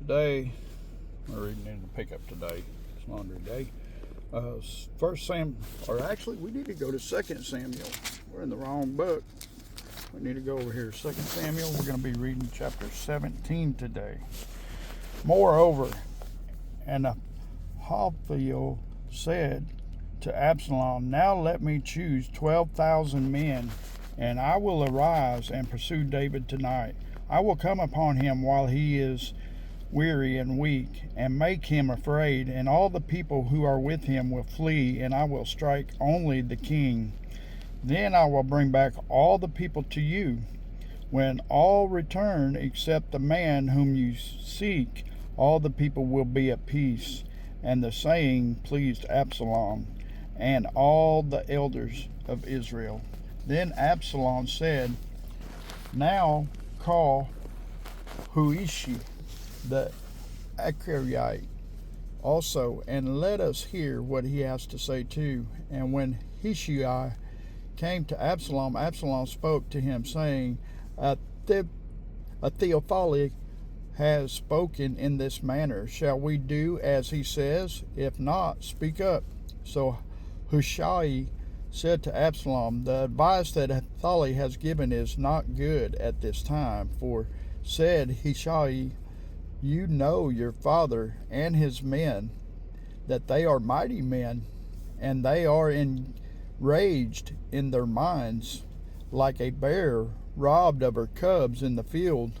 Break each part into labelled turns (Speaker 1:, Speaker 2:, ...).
Speaker 1: today, we're reading in the pickup today. It's laundry day. First Sam, or actually, we need to go to 2 Samuel. We're in the wrong book. We need to go over here. 2 Samuel. We're going to be reading chapter 17 today. Moreover, and Ahithophel said to Absalom, "Now let me choose 12,000 men, and I will arise and pursue David tonight. I will come upon him while he is weary and weak, and make him afraid, and all the people who are with him will flee, and I will strike only the king. Then I will bring back all the people to you. When all return except the man whom you seek, all the people will be at peace." And the saying pleased Absalom and all the elders of Israel. Then Absalom said, "Now call Hushai the Archite also, and let us hear what he has to say too." And when Hushai came to Absalom, Absalom spoke to him, saying, "Ahithophel has spoken in this manner. Shall we do as he says? If not, speak up." So Hushai said to Absalom, "The advice that Ahithophel has given is not good at this time." For said Hushai, "You know your father and his men, that they are mighty men, and they are enraged in their minds, like a bear robbed of her cubs in the field.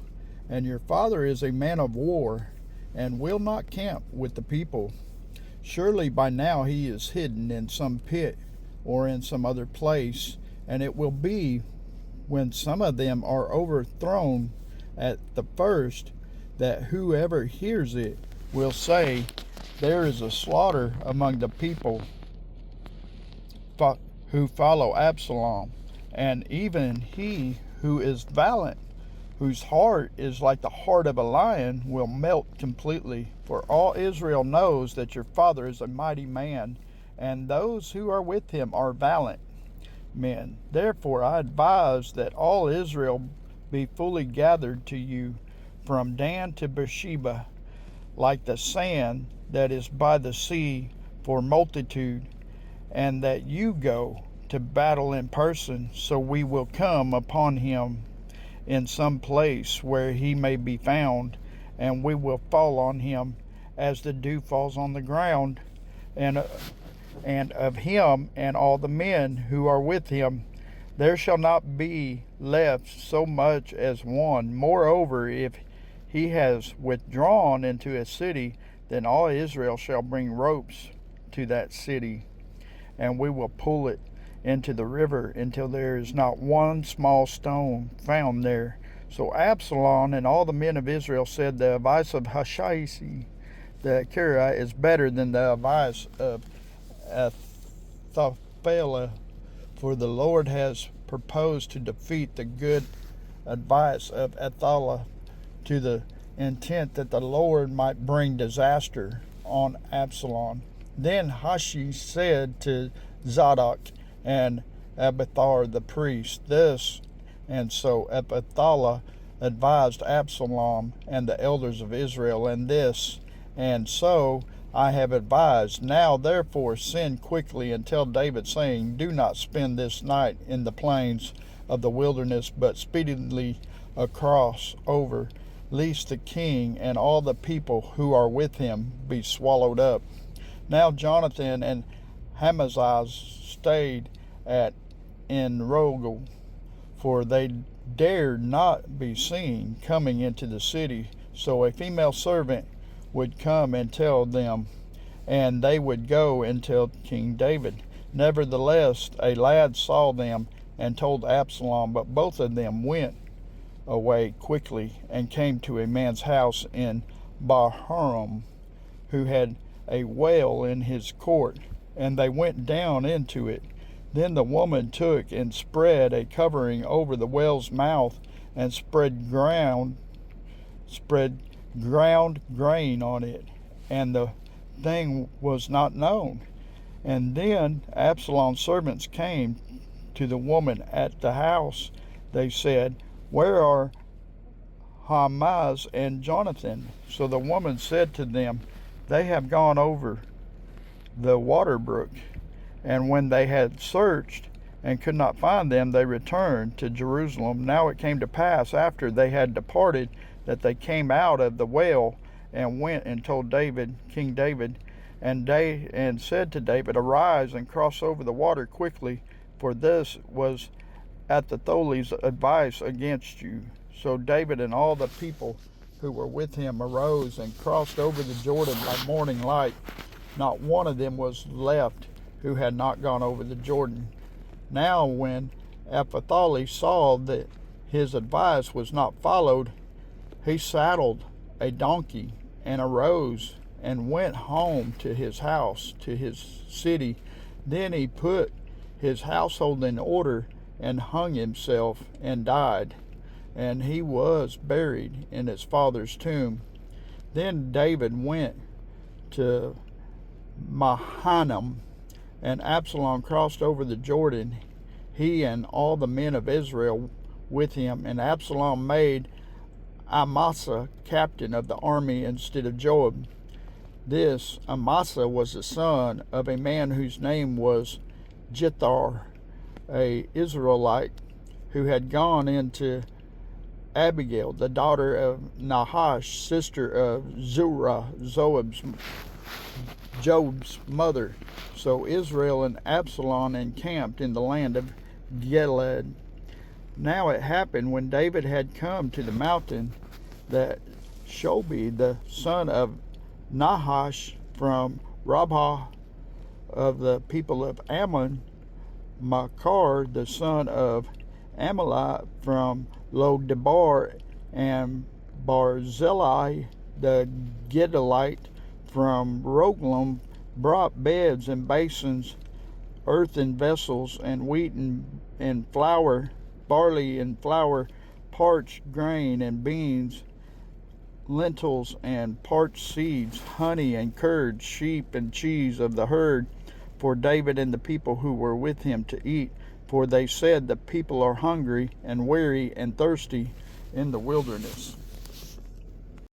Speaker 1: And your father is a man of war, and will not camp with the people. Surely by now he is hidden in some pit or in some other place, and it will be, when some of them are overthrown at the first, that whoever hears it will say, 'There is a slaughter among the people who follow Absalom.' And even he who is valiant, whose heart is like the heart of a lion, will melt completely. For all Israel knows that your father is a mighty man, and those who are with him are valiant men. Therefore I advise that all Israel be fully gathered to you, from Dan to Beersheba, like the sand that is by the sea for multitude, and that you go to battle in person, so we will come upon him in some place where he may be found, and we will fall on him as the dew falls on the ground, and of him and all the men who are with him there shall not be left so much as one. Moreover, if he has withdrawn into a city, then all Israel shall bring ropes to that city, and we will pull it into the river until there is not one small stone found there." So Absalom and all the men of Israel said, "The advice of Hushai the Archite is better than the advice of Ahithophel, for the Lord has proposed to defeat the good advice of Ahithophel, to the intent that the Lord might bring disaster on Absalom." Then Hushai said to Zadok and Abiathar the priest this, and so Ahithophel advised Absalom and the elders of Israel, and this, and so I have advised. Now therefore send quickly and tell David, saying, "Do not spend this night in the plains of the wilderness, but speedily across over, lest the king and all the people who are with him be swallowed up." Now Jonathan and Amaziah stayed at En-Rogel, for they dared not be seen coming into the city. So a female servant would come and tell them, and they would go and tell King David. Nevertheless, a lad saw them and told Absalom, but both of them went away quickly and came to a man's house in Bahurim, who had a well in his court, and they went down into it. Then the woman took and spread a covering over the well's mouth, and spread ground grain on it, and the thing was not known. And then Absalom's servants came to the woman at the house. They said, "Where are Ahimaaz and Jonathan. So the woman said to them, They have gone over the water brook. And when they had searched and could not find them, they returned to Jerusalem. Now it came to pass, after they had departed, that they came out of the well and went and told David, King David, and said to David, Arise and cross over the water quickly, for this was Athaliah's advice against you. So David and all the people who were with him arose and crossed over the Jordan by morning light. Not one of them was left who had not gone over the Jordan. Now when Athaliah saw that his advice was not followed, he saddled a donkey and arose and went home to his house, to his city. Then he put his household in order and hung himself and died. And he was buried in his father's tomb. Then David went to Mahanaim, and Absalom crossed over the Jordan, he and all the men of Israel with him. And Absalom made Amasa captain of the army instead of Joab. This Amasa was the son of a man whose name was Jethar, a Israelite, who had gone into Abigail, the daughter of Nahash, sister of Zerah, Job's mother. So Israel and Absalom encamped in the land of Gilead. Now it happened, when David had come to the mountain, that Shobi, the son of Nahash, from Rabbah of the people of Ammon, Makar, the son of Amalek, from Lo-debar, and Barzillai, the Gileadite, from Rogelim, brought beds and basins, earthen vessels, and wheat and flour, barley and flour, parched grain and beans, lentils and parched seeds, honey and curd, sheep and cheese of the herd, for David and the people who were with him to eat. For they said, The people are hungry and weary and thirsty in the wilderness.